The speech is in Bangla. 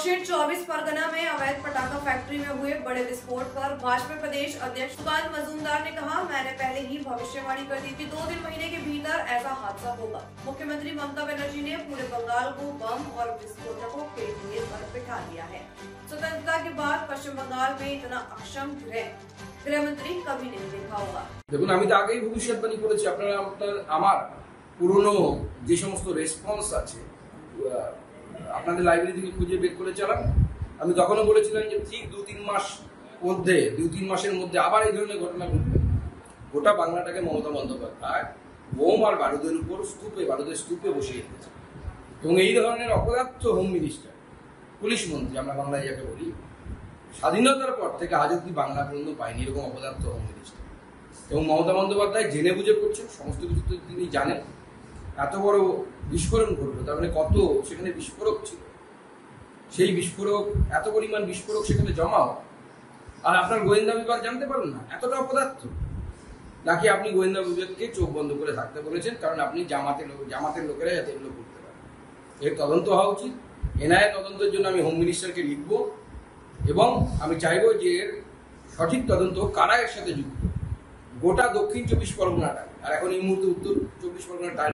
दक्षिण 24 परगना में अवैध पटाखा फैक्ट्री में हुए बड़े विस्फोट पर भाजपा प्रदेश अध्यक्ष सुकांत मजूमदार ने कहा, मैंने पहले ही भविष्यवाणी कर दी थी 2-3 महीने के भीतर ऐसा हादसा होगा। मुख्यमंत्री ममता बनर्जी ने पूरे बंगाल को बम और विस्फोटकों के ढेर पर बिठा दिया है। स्वतंत्रता के बाद पश्चिम बंगाल में इतना अक्षम गृह मंत्री कभी नहीं देखा होगा। দেখুন, আমি তো আগেই ভবিষ্যৎবাণী করেছি। আমার পুরনো যে সমস্ত রেসপন্স আছে আপনাদের লাইব্রেরি থেকে খুঁজে বের করে চালান। আমি তখনও বলেছিলাম যে ঠিক 2-3 মাসের মধ্যে আবার এই ধরনের ঘটনা ঘটবে। গোটা বাংলাটাকে মমতা বন্দ্যোপাধ্যায় বোম আর বারুদের উপর বারুদের স্তূপে বসিয়ে দিয়েছে। এবং এই ধরনের অপদার্থ হোম মিনিস্টার, পুলিশ মন্ত্রী আমরা বাংলায় যাকে বলি, স্বাধীনতার পর থেকে আজ অব্দি বাংলা পর্যন্ত পায়নি এরকম অপদার্থ হোম মিনিস্টার। এবং মমতা বন্দ্যোপাধ্যায় জেনে বুঝে করছেন, সমস্ত কিছু তো তিনি জানেন। এত বড় বিস্ফোরণ ঘটলো, তার মানে কত সেখানে বিস্ফোরক ছিল, সেই বিস্ফোরক এত পরিমাণ বিস্ফোরক সেখানে জমা হয়, আর আপনার গোয়েন্দা বিভাগ জানতে পারেন না এতটা অপদার্থ? নাকি আপনি গোয়েন্দা বিভাগকে চোখ বন্ধ করে থাকতে বলেছেন কারণ আপনি জামাতের লোকেরা যাতে এগুলো করতে পারে? এর তদন্ত হওয়া উচিত। এনআইএ তদন্তের জন্য আমি হোম মিনিস্টারকে লিখবো এবং আমি চাইবো যে এর সঠিক তদন্ত কারা এর সাথে যুক্ত। গোটা দক্ষিণ 24 পরগনাটা, আর এখন এই মুহূর্তে উত্তর 24 পরগনা